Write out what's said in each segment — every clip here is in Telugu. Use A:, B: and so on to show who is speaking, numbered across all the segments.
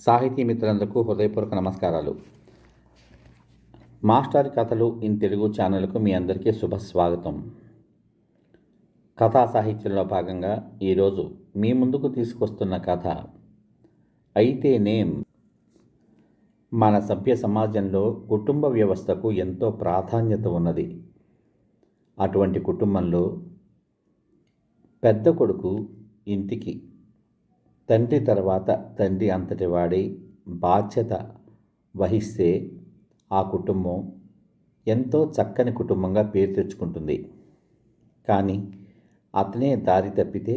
A: సాహితీ మిత్రులందరికీ హృదయపూర్వక నమస్కారాలు. మాస్టర్ కథలు ఇన్ తెలుగు ఛానల్కు మీ అందరికీ శుభస్వాగతం. కథా సాహిత్యంలో భాగంగా ఈరోజు మీ ముందుకు తీసుకొస్తున్న కథ అయితేనేం. మన సభ్య సమాజంలో కుటుంబ వ్యవస్థకు ఎంతో ప్రాధాన్యత ఉన్నది. అటువంటి కుటుంబంలో పెద్ద కొడుకు ఇంటికి తండ్రి తర్వాత తండ్రి అంతటి వాడి బాధ్యత వహిస్తే ఆ కుటుంబం ఎంతో చక్కని కుటుంబంగా పేరు తెచ్చుకుంటుంది. కానీ అతనే దారి తప్పితే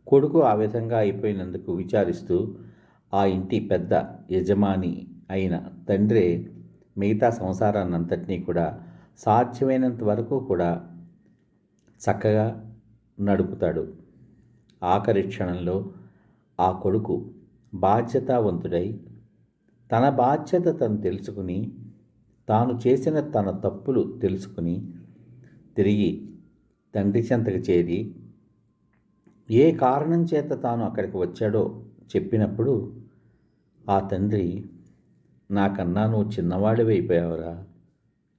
A: కొడుకు ఆ విధంగా అయిపోయినందుకు విచారిస్తూ ఆ ఇంటి పెద్ద యజమాని అయిన తండ్రే మిగతా సంసారాన్నంతటినీ కూడా సాధ్యమైనంత వరకు కూడా చక్కగా నడుపుతాడు. ఆఖరి క్షణంలో ఆ కొడుకు బాధ్యతావంతుడై తన బాధ్యత తను తెలుసుకుని తాను చేసిన తన తప్పులు తెలుసుకుని తిరిగి తండ్రి చెంతకు చేరి ఏ కారణం చేత తాను అక్కడికి వచ్చాడో చెప్పినప్పుడు ఆ తండ్రి, నాకన్నా నువ్వు చిన్నవాడివైపోయావురా,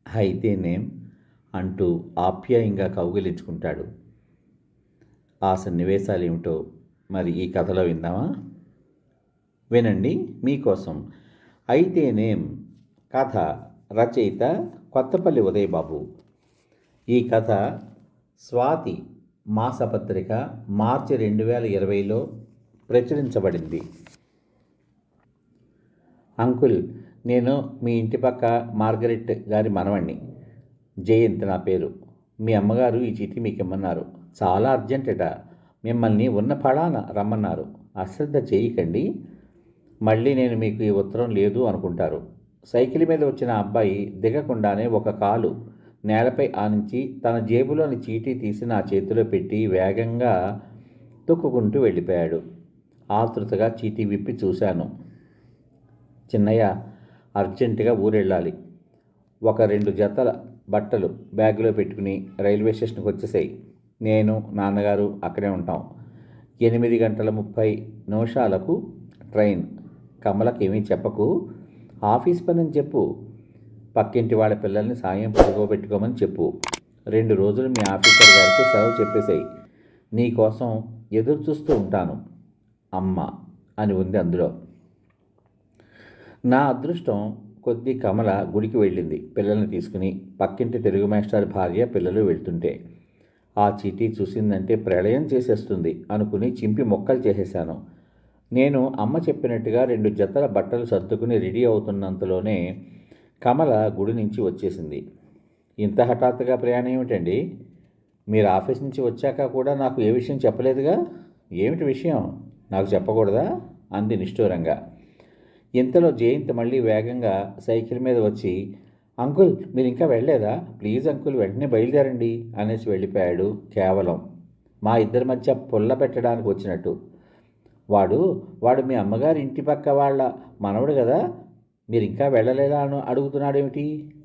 A: అయితేనేం అంటూ ఆప్యాయంగా కౌగిలించుకుంటాడు. ఆ సన్నివేశాలు ఏమిటో మరి ఈ కథలో విందామా? వినండి. మీకోసం అయితేనేం కథ. రచయిత కొత్తపల్లి ఉదయబాబు. ఈ కథ స్వాతి మాసపత్రిక మార్చి 2020లో ప్రచురించబడింది. అంకుల్, నేను మీ ఇంటి పక్క మార్గరెట్ గారి మనవణ్ణి. జయంత్ నా పేరు. మీ అమ్మగారు ఈ చీటీ మీకు ఇమ్మన్నారు. చాలా అర్జెంటట. మిమ్మల్ని ఉన్న పడాన రమ్మన్నారు. అశ్రద్ధ చేయకండి, మళ్ళీ నేను మీకు ఈ ఉత్తరం లేదు అనుకుంటారు. సైకిల్ మీద వచ్చిన అబ్బాయి దిగకుండానే ఒక కాలు నేలపై ఆనించి తన జేబులోని చీటీ తీసి నా చేతిలో పెట్టి వేగంగా తొక్కుకుంటూ వెళ్ళిపోయాడు. ఆతృతగా చీటీ విప్పి చూశాను. చిన్నయ్య, అర్జెంటుగా ఊరెళ్ళాలి. 1-2 జతల బట్టలు బ్యాగులో పెట్టుకుని రైల్వే స్టేషన్కి వచ్చేసాయి. నేను నాన్నగారు అక్కడే ఉంటాం. 8:30 ట్రైన్. కమలకి ఏమీ చెప్పకు, ఆఫీస్ పని అని చెప్పు. పక్కింటి వాళ్ళ పిల్లల్ని సాయం పడుకోబెట్టుకోమని చెప్పు. 2 రోజులు మీ ఆఫీసర్ గారికి సెలవు చెప్పేశాయి. నీ కోసం ఎదురు చూస్తూ ఉంటాను అమ్మ అని ఉంది అందులో. నా అదృష్టం కొద్దీ కమల గుడికి వెళ్ళింది పిల్లల్ని తీసుకుని. పక్కింటి తెలుగు మాస్టర్ భార్య పిల్లలు వెళ్తుంటే ఆ చీటీ చూసిందంటే ప్రళయం చేసేస్తుంది అనుకుని చింపి మొక్కలు చేసేశాను. నేను అమ్మ చెప్పినట్టుగా 2 జతల బట్టలు సర్దుకుని రెడీ అవుతున్నంతలోనే కమల గుడి నుంచి వచ్చేసింది. ఇంత హఠాత్తుగా ప్రయాణం ఏమిటండి? మీరు ఆఫీస్ నుంచి వచ్చాక కూడా నాకు ఏ విషయం చెప్పలేదుగా. ఏమిటి విషయం? నాకు చెప్పకూడదా అంది నిష్ఠూరంగా. ఇంతలో జయంత్ మళ్ళీ వేగంగా సైకిల్ మీద వచ్చి, అంకుల్ మీరు ఇంకా వెళ్ళలేదా? ప్లీజ్ అంకుల్, వెంటనే బయలుదేరండి అనేసి వెళ్ళిపోయాడు. కేవలం మా ఇద్దరి మధ్య పుల్ల పెట్టడానికి వచ్చినట్టు. వాడు మీ అమ్మగారి ఇంటి పక్క వాళ్ళ మనవడు కదా, మీరు ఇంకా వెళ్ళలేదా అని అడుగుతున్నాడు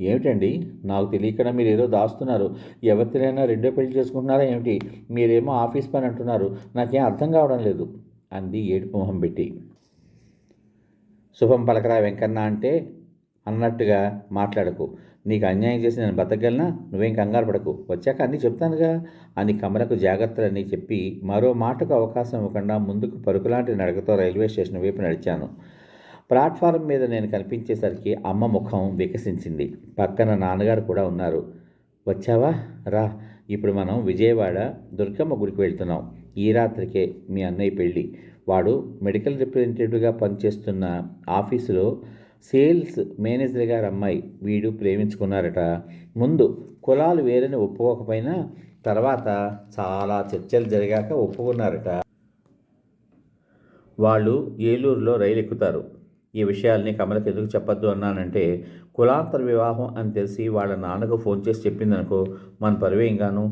A: ఏమిటండి? నాకు తెలియకుండా మీరు ఏదో దాస్తున్నారు. ఎవరినైనా రెండో పెళ్లి చేసుకుంటున్నారా ఏమిటి? మీరేమో ఆఫీస్ పని అంటున్నారు. నాకేం అర్థం కావడం లేదు అంది ఏడుపు మొహం పెట్టి. శుభం పలకరా వెంకన్న అంటే అన్నట్టుగా మాట్లాడకు. నీకు అన్యాయం చేసి నేను బతకగలనా? నువ్వేం కంగారు పడకు, వచ్చాక అన్నీ చెప్తానుగా అని కమలకు జాగ్రత్తలన్నీ చెప్పి మరో మాటకు అవకాశం ఇవ్వకుండా ముందుకు పరుగులాంటి నడకతో రైల్వే స్టేషన్ వైపు నడిచాను. ప్లాట్ఫారం మీద నేను కనిపించేసరికి అమ్మ ముఖం వికసించింది. పక్కన నాన్నగారు కూడా ఉన్నారు. వచ్చావా? రా, ఇప్పుడు మనం విజయవాడ దుర్గమ్మ గుడికి వెళ్తున్నాం. ఈ రాత్రికే మీ అన్నయ్య పెళ్ళి. వాడు మెడికల్ రిప్రజెంటేటివ్గా పనిచేస్తున్న ఆఫీసులో సేల్స్ మేనేజర్ గారి అమ్మాయి. వీడు ప్రేమించుకున్నారట. ముందు కులాలు వేరని ఒప్పుకోకపోయినా తర్వాత చాలా చర్చలు జరిగాక ఒప్పుకున్నారట. వాళ్ళు ఏలూరులో రైలు ఎక్కుతారు. ఈ విషయాల్ని కమలకి ఎందుకు చెప్పొద్దు అన్నానంటే, కులాంతర వివాహం అని తెలిసి వాళ్ళ నాన్నకు ఫోన్ చేసి చెప్పిందనుకో, మన పరువేంగాను.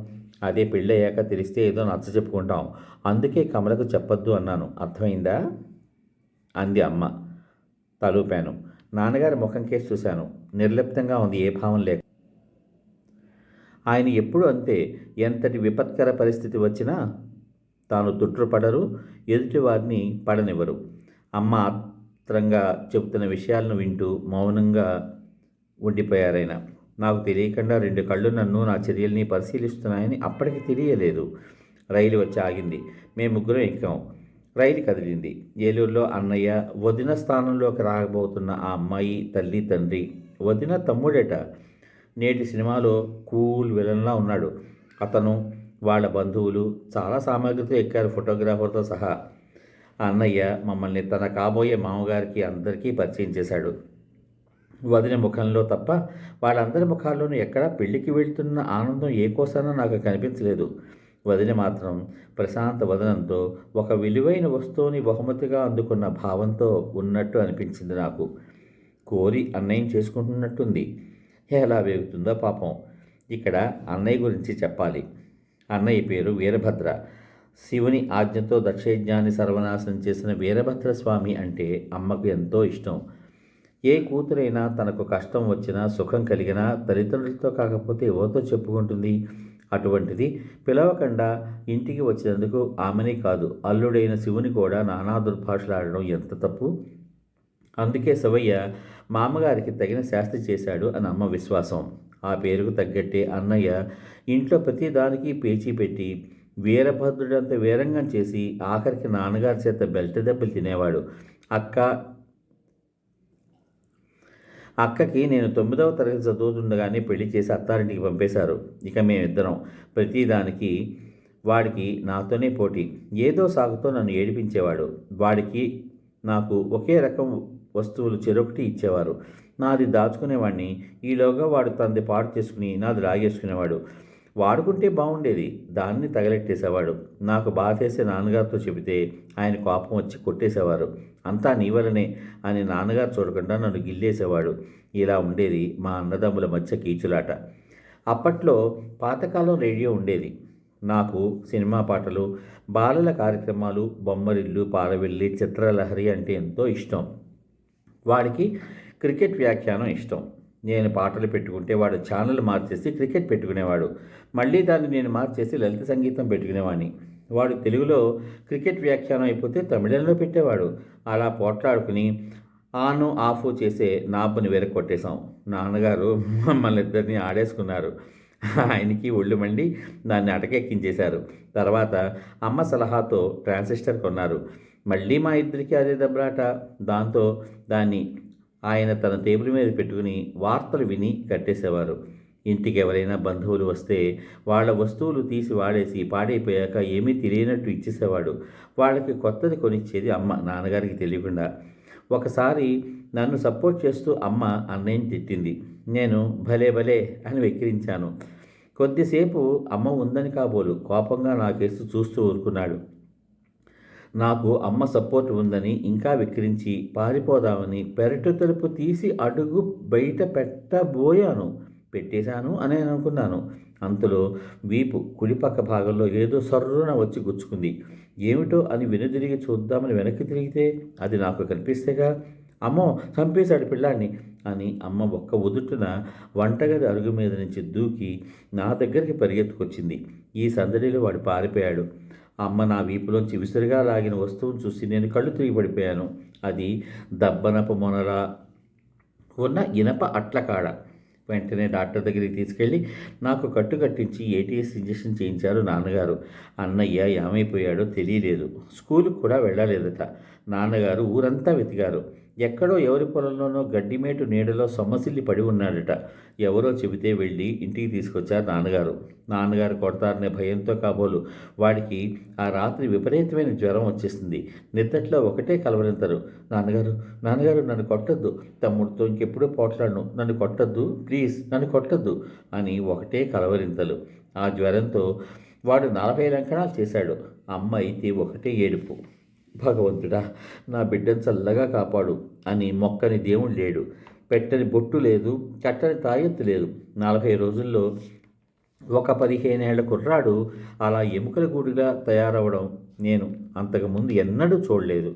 A: అదే పెళ్ళయ్యాక తెలిస్తే ఏదో నచ్చ చెప్పుకుంటాం. అందుకే కమలకు చెప్పొద్దు అన్నాను. అర్థమైందా అంది అమ్మ. తలూపాను. నాన్నగారి ముఖం కేసి చూశాను. నిర్లిప్తంగా ఉంది, ఏ భావం లేక. ఆయన ఎప్పుడూ అంతే. ఎంతటి విపత్కర పరిస్థితి వచ్చినా తాను తుట్రుపడరు, ఎదుటివారిని పడనివ్వరు. అమ్మ విచిత్రంగా చెబుతున్న విషయాలను వింటూ మౌనంగా ఉండిపోయారాయన. నాకు తెలియకుండా 2 కళ్ళు నన్ను, నా చర్యల్ని పరిశీలిస్తున్నాయని అప్పటికి తెలియలేదు. రైలు వచ్చి ఆగింది. మేము ముగ్గురం ఎక్కాం. రైలు కదిలింది. ఏలూరులో అన్నయ్య, వదిన స్థానంలోకి రాబోతున్న ఆ అమ్మాయి తల్లి, తండ్రి. వదిన తమ్ముడట. నేటి సినిమాలో కూల్ విలన్లా ఉన్నాడు. అతను, వాళ్ళ బంధువులు చాలా సామాగ్రితో ఎక్కారు, ఫోటోగ్రాఫర్తో సహా. అన్నయ్య మమ్మల్ని తన కాబోయే మామగారికి అందరికీ పరిచయం చేశాడు. వదిన ముఖంలో తప్ప వాళ్ళందరి ముఖాల్లోనూ ఎక్కడా పెళ్లికి వెళ్తున్న ఆనందం ఏ కోసానో నాకు కనిపించలేదు. వదిన మాత్రం ప్రశాంత వదనంతో ఒక విలువైన వస్తువుని బహుమతిగా అందుకున్న భావంతో ఉన్నట్టు అనిపించింది నాకు. కోరి అన్నయ్యం చేసుకుంటున్నట్టుంది. ఎలా వేగుతుందో పాపం. ఇక్కడ అన్నయ్య గురించి చెప్పాలి. అన్నయ్య పేరు వీరభద్ర. శివుని ఆజ్ఞతో దక్షయజ్ఞాన్ని సర్వనాశనం చేసిన వీరభద్రస్వామి అంటే అమ్మకు ఎంతో ఇష్టం. ఏ కూతురైనా తనకు కష్టం వచ్చినా, సుఖం కలిగినా తల్లిదండ్రులతో కాకపోతే ఎవరితో చెప్పుకుంటుంది? అటువంటిది పిలవకుండా ఇంటికి వచ్చినందుకు ఆమెనే కాదు, అల్లుడైన శివుని కూడా నానా దుర్భాషలాడడం ఎంత తప్పు. అందుకే శివయ్య మామగారికి తగిన శాస్తి చేశాడు అని అమ్మ విశ్వాసం. ఆ పేరుకు తగ్గట్టే అన్నయ్య ఇంట్లో ప్రతిదానికి పేచీ పెట్టి వీరభద్రుడంత వీరంగం చేసి ఆఖరికి నాన్నగారి చేత బెల్ట్ దెబ్బలు తినేవాడు. అక్కకి నేను 9వ తరగతి చదువుతుండగానే పెళ్లి చేసి అత్తారింటికి పంపేశారు. ఇక మేమిద్దరం. ప్రతిదానికి వాడికి నాతోనే పోటీ. ఏదో సాగుతో నన్ను ఏడిపించేవాడు. వాడికి నాకు ఒకే రకం వస్తువులు చెరొకటి ఇచ్చేవారు. నాది దాచుకునేవాడిని. ఈలోగా వాడు తనది పాడు చేసుకుని నాది లాగేసుకునేవాడు. వాడుకుంటే బాగుండేది, దాన్ని తగలెట్టేసేవాడు. నాకు బాధేసే నాన్నగారితో చెబితే ఆయన కోపం వచ్చి కొట్టేసేవారు. అంతా నీ వలనే అని నాన్నగారు చూడకుండా నన్ను గిల్లేసేవాడు. ఇలా ఉండేది మా అన్నదమ్ముల మధ్య కీచులాట. అప్పట్లో పాతకాలం రేడియో ఉండేది. నాకు సినిమా పాటలు, బాలల కార్యక్రమాలు, బొమ్మరిల్లు, పాలవెల్లి, చిత్రలహరి అంటే ఎంతో ఇష్టం. వాడికి క్రికెట్ వ్యాఖ్యానం ఇష్టం. నేను పాటలు పెట్టుకుంటే వాడు ఛానల్ మార్చేసి క్రికెట్ పెట్టుకునేవాడు. మళ్ళీ దాన్ని నేను మార్చేసి లలిత సంగీతం పెట్టుకునేవాడిని. వాడు తెలుగులో క్రికెట్ వ్యాఖ్యానం అయిపోతే తమిళంలో పెట్టేవాడు. అలా పోట్లాడుకుని ఆను ఆఫ్ చేసే నాబ్ని వెరక్కొట్టేశాం. నాన్నగారు మమ్మల్ని ఇద్దరిని ఆడేసుకున్నారు. ఆయనకి ఒళ్ళు మండి దాన్ని అటకెక్కించేశారు. తర్వాత అమ్మ సలహాతో ట్రాన్సిస్టర్ కొన్నారు. మళ్ళీ మా ఇద్దరికి అదే దెబ్బలాట. దాంతో దాన్ని ఆయన తన టేబుల్ మీద పెట్టుకుని వార్తలు విని కట్టేసేవారు. ఇంటికి ఎవరైనా బంధువులు వస్తే వాళ్ళ వస్తువులు తీసి వాడేసి పాడైపోయాక ఏమీ తెలియనట్టు ఇచ్చేసేవాడు. వాళ్ళకి కొత్తది కొనిచ్చేది అమ్మ, నాన్నగారికి తెలియకుండా. ఒకసారి నన్ను సపోర్ట్ చేస్తూ అమ్మ అన్నయ్యని తిట్టింది. నేను భలే భలే అని వెక్కిరించాను. కొద్దిసేపు అమ్మ ఉందని కాబోలు కోపంగా నాకేసి చూస్తూ ఊరుకున్నాడు. నాకు అమ్మ సపోర్ట్ ఉందని ఇంకా వెక్కిరించి పారిపోదామని పెరటు తలుపు తీసి అడుగు బయట పెట్టేశాను అని అనుకున్నాను. అంతలో వీపు కుడిపక్క భాగంలో ఏదో సర్రున వచ్చి గుచ్చుకుంది. ఏమిటో అని వెనుదిరిగి చూద్దామని వెనక్కి తిరిగితే అది నాకు కనిపిస్తేగా. అమ్మో, చంపేశాడు పిల్లాన్ని అని అమ్మ ఒక్క ఉదుటున వంటగది అరుగు మీద నుంచి దూకి నా దగ్గరికి పరిగెత్తుకొచ్చింది. ఈ సందడిలో వాడు పారిపోయాడు. అమ్మ నా వీపులోంచి విసురుగా లాగిన వస్తువును చూసి నేను కళ్ళు తిరిగి పడిపోయాను. అది దబ్బనపు మొనలా ఉన్న ఇనప అట్లకాడ. వెంటనే డాక్టర్ దగ్గరికి తీసుకెళ్ళి నాకు కట్టు కట్టించి ఏటీఎస్ ఇంజెక్షన్ చేయించారు నాన్నగారు. అన్నయ్య ఏమైపోయాడో తెలియలేదు. స్కూలుకు కూడా వెళ్ళలేదట. నాన్నగారు ఊరంతా వెతికారు. ఎక్కడో ఎవరి పొలంలోనో గడ్డిమేటు నీడలో సొమ్మసిల్లి పడి ఉన్నాడట. ఎవరో చెబితే వెళ్ళి ఇంటికి తీసుకొచ్చారు నాన్నగారు. నాన్నగారు కొడతారనే భయంతో కాబోలు వాడికి ఆ రాత్రి విపరీతమైన జ్వరం వచ్చేసింది. నిద్దట్లో ఒకటే కలవరింతరు. నాన్నగారు, నాన్నగారు నన్ను కొట్టద్దు, తమ్ముడితో ఇంకెప్పుడూ పోట్లాడను, నన్ను కొట్టద్దు, ప్లీజ్ నన్ను కొట్టద్దు అని ఒకటే కలవరింతలు. ఆ జ్వరంతో వాడు 40 లంకణాలు చేశాడు. అమ్మ అయితే ఒకటే ఏడుపు. భగవంతుడా, నా బిడ్డను చల్లగా కాపాడు అని మొక్కని దేవుడు లేడు. పెట్టని బొట్టు లేదు, కట్టని తాయెత్తు లేదు. 40 రోజుల్లో ఒక 15 ఏళ్ల కుర్రాడు అలా ఎముకల గూడుగా తయారవడం నేను అంతకుముందు ఎన్నడూ చూడలేదు.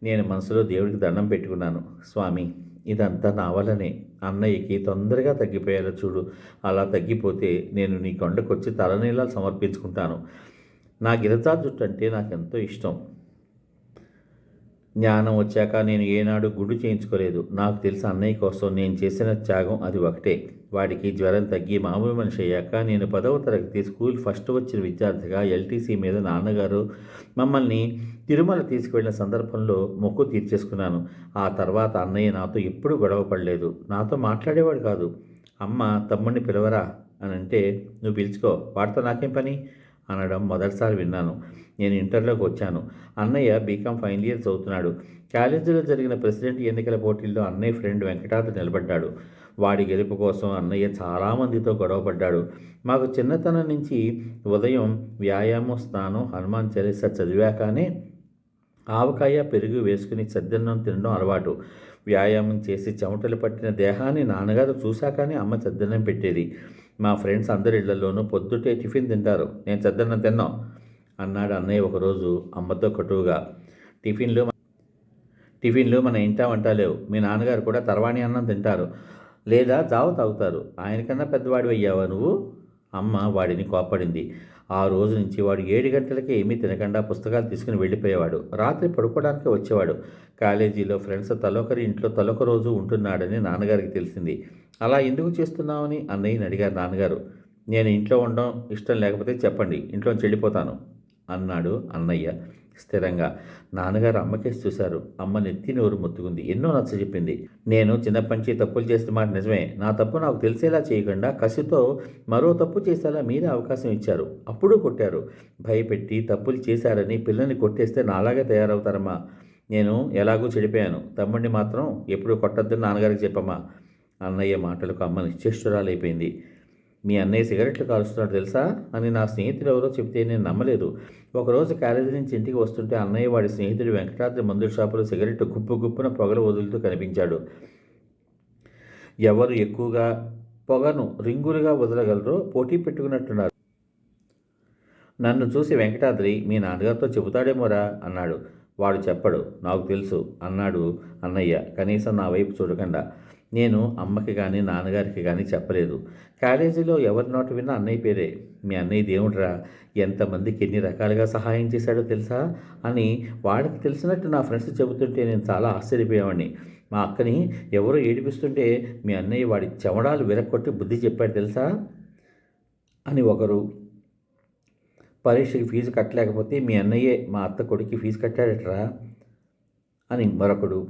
A: నేను మనసులో దేవుడికి దండం పెట్టుకున్నాను. స్వామి, ఇదంతా నా వల్లనే. అన్నయ్యకి తొందరగా తగ్గిపోయేలా చూడు. అలా తగ్గిపోతే నేను నీ కొండకొచ్చి తలనీలాలు సమర్పించుకుంటాను. నా గిరజా జుట్టు అంటే నాకెంతో ఇష్టం. జ్ఞానం వచ్చాక నేను ఏనాడు గుండు చేయించుకోలేదు. నాకు తెలిసి అన్నయ్య కోసం నేను చేసిన త్యాగం అది ఒకటే. వాడికి జ్వరం తగ్గి మామూలు మనిషి అయ్యాక నేను 10వ తరగతి స్కూల్ ఫస్ట్ వచ్చిన విద్యార్థిగా ఎల్టీసీ మీద నాన్నగారు మమ్మల్ని తిరుమల తీసుకువెళ్ళిన సందర్భంలో మొక్కు తీర్చేసుకున్నాను. ఆ తర్వాత అన్నయ్య నాతో ఎప్పుడూ గొడవ పడలేదు. నాతో మాట్లాడేవాడు కాదు. అమ్మ తమ్ముడిని పిలవరా అని అంటే, నువ్వు పిలుచుకో, వాడితో నాకేం పని అనడం మొదటిసారి విన్నాను. నేను ఇంటర్లోకి వచ్చాను. అన్నయ్య బీకామ్ ఫైనల్ ఇయర్ చదువుతున్నాడు. కాలేజీలో జరిగిన ప్రెసిడెంట్ ఎన్నికల పోటీల్లో అన్నయ్య ఫ్రెండ్ వెంకటాద్రి నిలబడ్డాడు. వాడి గెలుపు కోసం అన్నయ్య చాలామందితో గొడవపడ్డాడు. మాకు చిన్నతనం నుంచి ఉదయం వ్యాయామం, స్నానం, హనుమాన్ చాలీసా చదివాకనే ఆవకాయ పెరుగు వేసుకుని చద్దన్నం తినడం అలవాటు. వ్యాయామం చేసి చెమటలు పట్టిన దేహాన్ని నాన్నగారు చూశాకనే అమ్మ చద్దన్నం పెట్టేది. మా ఫ్రెండ్స్ అందరి ఇళ్లలోనూ పొద్దుటే టిఫిన్ తింటారు, నేను చద్దన్నం తిన్నాం అన్నాడు అన్నయ్య ఒకరోజు అమ్మతో కటువుగా. టిఫిన్లు మన ఇంటా వంట లేవు. మీ నాన్నగారు కూడా తర్వాణి అన్నం తింటారు, లేదా జావ తాగుతారు. ఆయనకన్నా పెద్దవాడివి అయ్యావా నువ్వు? అమ్మ వాడిని కోప్పడింది. ఆ రోజు నుంచి వాడు 7 గంటలకే ఏమీ తినకుండా పుస్తకాలు తీసుకుని వెళ్ళిపోయేవాడు. రాత్రి పడుకోవడానికే వచ్చేవాడు. కాలేజీలో ఫ్రెండ్స్ తలొకరి ఇంట్లో తలొక రోజు ఉంటున్నాడని నాన్నగారికి తెలిసింది. అలా ఎందుకు చేస్తున్నామని అన్నయ్యని అడిగారు నాన్నగారు. నేను ఇంట్లో ఉండడం ఇష్టం లేకపోతే చెప్పండి, ఇంట్లోంచి వెళ్ళిపోతాను అన్నాడు అన్నయ్య స్థిరంగా. నాన్నగారు అమ్మకేసి చూశారు. అమ్మ నెత్తి నోరు మొత్తుకుంది. ఎన్నో నచ్చ చెప్పింది. నేను చిన్నప్పటి నుంచి తప్పులు చేసిన మాట నిజమే. నా తప్పు నాకు తెలిసేలా చేయకుండా కసితో మరో తప్పు చేసేలా మీరే అవకాశం ఇచ్చారు. అప్పుడు కొట్టారు. భయపెట్టి తప్పులు చేశారని పిల్లల్ని కొట్టేస్తే నాలాగే తయారవుతారమ్మా. నేను ఎలాగూ చెడిపోయాను. తమ్ముడిని మాత్రం ఎప్పుడు కొట్టొద్దని నాన్నగారికి చెప్పమ్మా. అన్నయ్య మాటలకు అమ్మ నిశ్చేష్టురాలైపోయింది. మీ అన్నయ్య సిగరెట్లు కాలుస్తున్నాడు తెలుసా అని నా స్నేహితుడు ఎవరో చెప్తే నేను నమ్మలేదు. ఒకరోజు కాలేజీ నుంచి ఇంటికి వస్తుంటే అన్నయ్య వాడి స్నేహితుడు వెంకటాద్రి మందుల షాపులో సిగరెట్ గుప్పున పొగలు వదులుతూ కనిపించాడు. ఎవరు ఎక్కువగా పొగను రింగులుగా వదలగలరో పోటీ పెట్టుకున్నట్టున్నారు. నన్ను చూసి వెంకటాద్రి, మీ నాన్నగారితో చెబుతాడేమోరా అన్నాడు. వాడు చెప్పడు, నాకు తెలుసు అన్నాడు అన్నయ్య కనీసం నా వైపు చూడకుండా. నేను అమ్మకి కానీ నాన్నగారికి కానీ చెప్పలేదు. కాలేజీలో ఎవరి నోట విన్నా అన్నయ్య పేరే. మీ అన్నయ్య దేవుడురా, ఎంతమందికి ఎన్ని రకాలుగా సహాయం చేశాడో తెలుసా అని వాడికి తెలిసినట్టు నా ఫ్రెండ్స్ చెబుతుంటే నేను చాలా ఆశ్చర్యపోయేవాడిని. మా అక్కని ఎవరో ఏడిపిస్తుంటే మీ అన్నయ్య వాడి చెమడాలు విరక్కొట్టి బుద్ధి చెప్పాడు తెలుసా అని ఒకరు. పరీక్షకి ఫీజు కట్టలేకపోతే మీ అన్నయ్యే మా అత్త కొడుక్కి ఫీజు కట్టాడట్రా అని మరొకడు.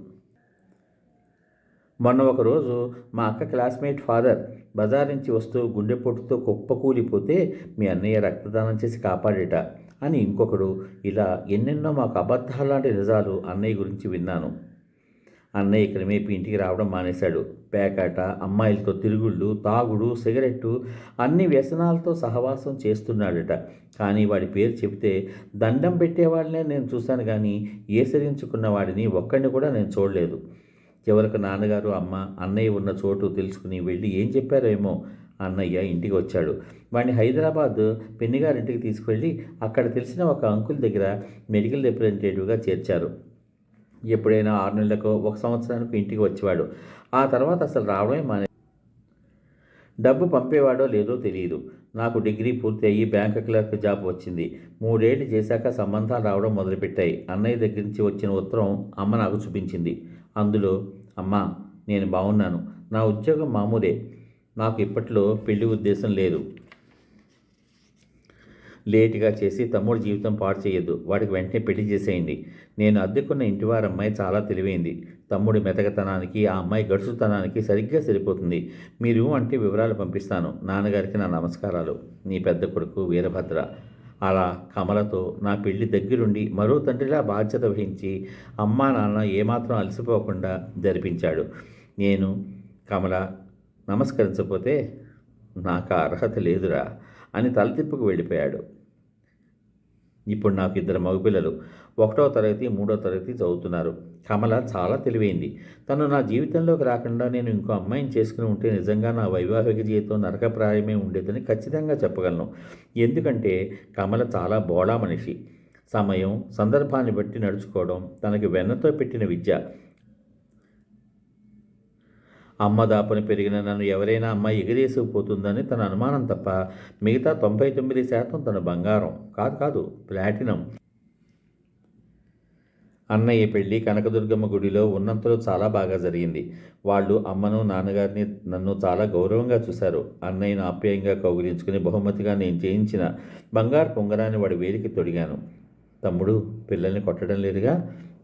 A: మొన్న ఒకరోజు మా అక్క క్లాస్మేట్ ఫాదర్ బజార్ నుంచి వస్తూ గుండెపోటుతో కుప్పకూలిపోతే మీ అన్నయ్య రక్తదానం చేసి కాపాడేట అని ఇంకొకడు. ఇలా ఎన్నెన్నో మాకు అబద్ధాలాంటి నిజాలు అన్నయ్య గురించి విన్నాను. అన్నయ్య క్రమేపీ ఇంటికి రావడం మానేశాడు. పేకాట, అమ్మాయిలతో తిరుగుళ్ళు, తాగుడు, సిగరెట్టు అన్ని వ్యసనాలతో సహవాసం చేస్తున్నాడట. కానీ వాడి పేరు చెబితే దండం పెట్టేవాడినే నేను చూశాను, కానీ ఏసరించుకున్న వాడిని ఒక్కడిని కూడా నేను చూడలేదు. చివరకు నాన్నగారు అమ్మ అన్నయ్య ఉన్న చోటు తెలుసుకుని వెళ్ళి ఏం చెప్పారో ఏమో అన్నయ్య ఇంటికి వచ్చాడు. వాడిని హైదరాబాద్ పెన్నిగారింటికి తీసుకువెళ్ళి అక్కడ తెలిసిన ఒక అంకుల్ దగ్గర మెడికల్ రిప్రజెంటేటివ్గా చేర్చారు. ఎప్పుడైనా 6 నెలలకో 1 సంవత్సరానికి ఇంటికి వచ్చేవాడు. ఆ తర్వాత అసలు రావడమే మానే. డబ్బు పంపేవాడో లేదో తెలియదు. నాకు డిగ్రీ పూర్తి అయ్యి బ్యాంక్ క్లర్క్ జాబ్ వచ్చింది. 3 ఏళ్ళు చేశాక సంబంధాలు రావడం మొదలుపెట్టాయి. అన్నయ్య దగ్గర నుంచి వచ్చిన ఉత్తరం అమ్మ నాకు చూపించింది. అందులో, అమ్మా నేను బాగున్నాను, నా ఉద్యోగం మామూలే, నాకు ఇప్పట్లో పెళ్లి ఉద్దేశం లేదు, లేటుగా చేసి తమ్ముడు జీవితం పాడు చేయొద్దు, వాడికి వెంటనే పెళ్లి చేసేయండి. నేను అద్దెకున్న ఇంటివారమ్మాయి చాలా తెలివైంది. తమ్ముడి మెతకతనానికి ఆ అమ్మాయి గడుసుతనానికి సరిగ్గా సరిపోతుంది. మీరు అంటే వివరాలు పంపిస్తాను. నాన్నగారికి నా నమస్కారాలు. నీ పెద్ద కొడుకు వీరభద్ర. అలా కమలతో నా పెళ్లి దగ్గరుండి మరో తండ్రిలా బాధ్యత వహించి అమ్మా నాన్న ఏమాత్రం అలసిపోకుండా జరిపించాడు. నేను కమల నమస్కరించకపోతే నాకు అర్హత లేదురా అని తల తిప్పుకు వెళ్ళిపోయాడు. ఇప్పుడు నాకు 2 మగపిల్లలు. 1వ తరగతి 3వ తరగతి చదువుతున్నారు. కమల చాలా తెలివైంది. తను నా జీవితంలోకి రాకుండా నేను ఇంకో అమ్మాయిని చేసుకుని ఉంటే నిజంగా నా వైవాహిక జీవితం నరకప్రాయమే ఉండేదని ఖచ్చితంగా చెప్పగలను. ఎందుకంటే కమల చాలా బోళా మనిషి. సమయం సందర్భాన్ని బట్టి నడుచుకోవడం తనకి వెన్నతో పెట్టిన విద్య. అమ్మ దాపుని పెరిగిన నన్ను ఎవరైనా అమ్మాయి ఎగిరేసుకుపోతుందని తన అనుమానం తప్ప మిగతా 99% తన బంగారం కాదు, ప్లాటినం. అన్నయ్య పెళ్లి కనకదుర్గమ్మ గుడిలో ఉన్నంతలో చాలా బాగా జరిగింది. వాళ్ళు అమ్మను, నాన్నగారిని, నన్ను చాలా గౌరవంగా చూశారు. అన్నయ్యను ఆప్యాయంగా కౌగిలించుకుని బహుమతిగా నేను చేయించిన బంగారు పొంగరాన్ని వాడి వేలికి తొడిగాను. తమ్ముడు, పిల్లల్ని కొట్టడం లేదుగా,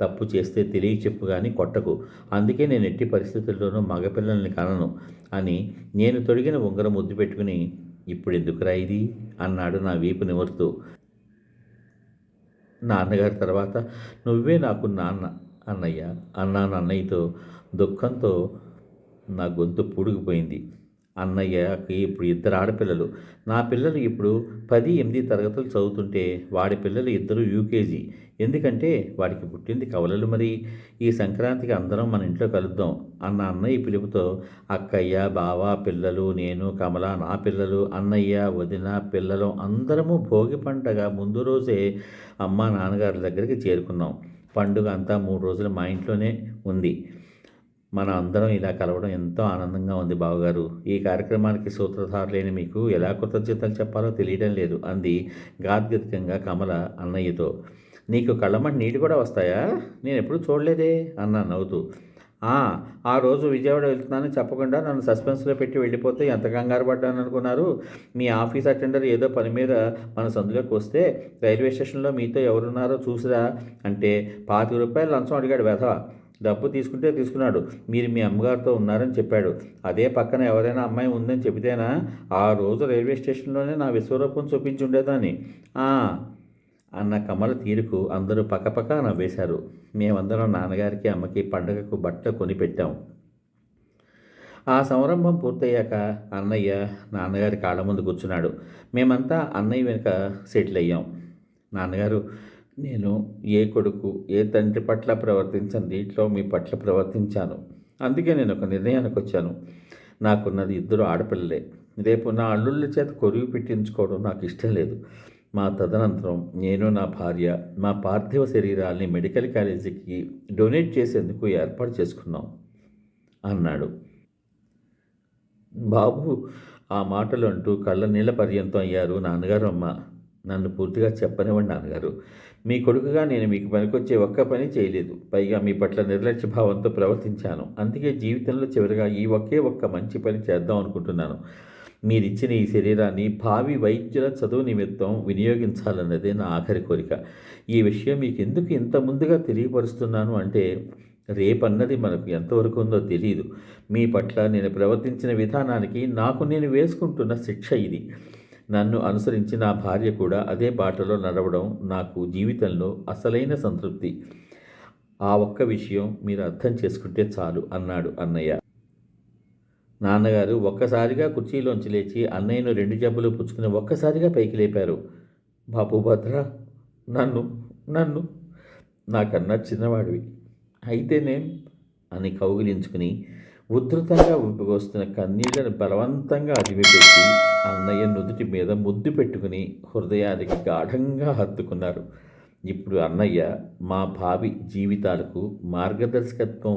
A: తప్పు చేస్తే తెలియ చెప్పు కానీ కొట్టకు. అందుకే నేను ఎట్టి పరిస్థితుల్లోనూ మగపిల్లల్ని కనను అని నేను తొడిగిన ఉంగరం ముద్దు పెట్టుకుని, ఇప్పుడు ఎందుకురా ఇది అన్నాడు నా వీపు నిమురుతూ. నాన్నగారి తర్వాత నువ్వే నాకు నాన్న అన్నయ్య అన్నాను అన్నయ్యతో. దుఃఖంతో నా గొంతు పూడుకుపోయింది. అన్నయ్యకి ఇప్పుడు ఇద్దరు ఆడపిల్లలు. నా పిల్లలు ఇప్పుడు 10, 8 తరగతులు చదువుతుంటే వాడి పిల్లలు ఇద్దరు యూకేజీ. ఎందుకంటే వాడికి పుట్టింది కవలలు. మరి ఈ సంక్రాంతికి అందరం మన ఇంట్లో కలుద్దాం అన్న అన్నయ్య పిలుపుతో అక్కయ్య, బావ, పిల్లలు, నేను, కమల, నా పిల్లలు, అన్నయ్య, వదిన, పిల్లలు అందరము భోగి పండగ ముందు రోజే అమ్మ నాన్నగారి దగ్గరికి చేరుకున్నాం. పండుగ అంతా 3 రోజులు మా ఇంట్లోనే ఉంది. మన అందరం ఇలా కలవడం ఎంతో ఆనందంగా ఉంది బావగారు. ఈ కార్యక్రమానికి సూత్రధారులైన మీకు ఎలా కృతజ్ఞతలు చెప్పాలో తెలియడం లేదు అంది గాద్గదికంగా కమల అన్నయ్యతో. నీకు కళ్ళమ్మటి నీళ్ళు కూడా వస్తాయా? నేను ఎప్పుడు చూడలేదే అన్నా నవ్వుతూ. ఆ రోజు విజయవాడ వెళ్తున్నానని చెప్పకుండా నన్ను సస్పెన్స్లో పెట్టి వెళ్ళిపోతే ఎంత కంగారు పడ్డాను అనుకున్నారు. మీ ఆఫీస్ అటెండర్ ఏదో పని మీద మన సందులోకి వస్తే రైల్వే స్టేషన్లో మీతో ఎవరున్నారో చూసిరా అంటే 25 రూపాయలు లంచం అడిగాడు వెధవ. డబ్బు తీసుకుంటే తీసుకున్నాడు. మీరు మీ అమ్మగారితో ఉన్నారని చెప్పాడు. అదే పక్కన ఎవరైనా అమ్మాయి ఉందని చెబితేనా ఆ రోజు రైల్వే స్టేషన్లోనే నా విశ్వరూపం చూపించి ఉండేదాన్ని అన్న కమల తీరుకు అందరూ పక్కపక్క నవ్వేశారు. మేమందరం నాన్నగారికి, అమ్మకి పండగకు బట్టలు కొని పెట్టాం. ఆ సంరంభం పూర్తయ్యాక అన్నయ్య నాన్నగారి కాళ్ళ ముందు కూర్చున్నాడు. మేమంతా అన్నయ్య వెనుక సెటిల్ అయ్యాం. నాన్నగారు, నేను ఏ కొడుకు, ఏ తండ్రి పట్ల ప్రవర్తించని దీంట్లో మీ పట్ల ప్రవర్తించాను. అందుకే నేను ఒక నిర్ణయానికి వచ్చాను. నాకున్నది 2 ఆడపిల్లలే. రేపు నా అల్లుళ్ళ చేత కొరివి పెట్టించుకోవడం నాకు ఇష్టం లేదు. మా తదనంతరం నేను, నా భార్య మా పార్థివ శరీరాల్ని మెడికల్ కాలేజీకి డొనేట్ చేసేందుకు ఏర్పాటు చేసుకున్నాం అన్నాడు. బాబు, ఆ మాటలు అంటూ కళ్ళ నీళ్ళ పర్యంతం అయ్యారు నాన్నగారు, అమ్మ. నన్ను పూర్తిగా చెప్పనివ్వండి నాన్నగారు. మీ కొడుకుగా నేను మీకు పనికొచ్చే ఒక్క పని చేయలేదు. పైగా మీ పట్ల నిర్లక్ష్య భావంతో ప్రవర్తించాను. అందుకే జీవితంలో చివరిగా ఈ ఒక్క మంచి పని చేద్దాం అనుకుంటున్నాను. మీరిచ్చిన ఈ శరీరాన్ని భావి వైద్యుల చదువు నిమిత్తం వినియోగించాలన్నదే నా ఆఖరి కోరిక. ఈ విషయం మీకు ఎందుకు ఇంత ముందుగా తెలియపరుస్తున్నాను అంటే, రేపన్నది మనకు ఎంతవరకు ఉందో తెలియదు. మీ పట్ల నేను ప్రవర్తించిన విధానానికి నాకు నేను వేసుకుంటున్న శిక్ష ఇది. నన్ను అనుసరించి నా భార్య కూడా అదే బాటలో నడవడం నాకు జీవితంలో అసలైన సంతృప్తి. ఆ ఒక్క విషయం మీరు అర్థం చేసుకుంటే చాలు అన్నాడు అన్నయ్య. నాన్నగారు ఒక్కసారిగా కుర్చీలోంచి లేచి అన్నయ్యను 2 జబ్బులు పుచ్చుకుని ఒక్కసారిగా పైకి లేపారు. బాబు భద్ర, నన్ను నన్ను నాకన్నా చిన్నవాడివి అయితేనేం అని కౌగిలించుకుని ఉధృతంగా ఉబ్బిపోస్తున్న కన్నీళ్లను బలవంతంగా అదిమిపెట్టి అన్నయ్య నుదుటి మీద ముద్దు పెట్టుకుని హృదయానికి గాఢంగా హత్తుకున్నారు. ఇప్పుడు అన్నయ్య మా భావి జీవితాలకు మార్గదర్శకత్వం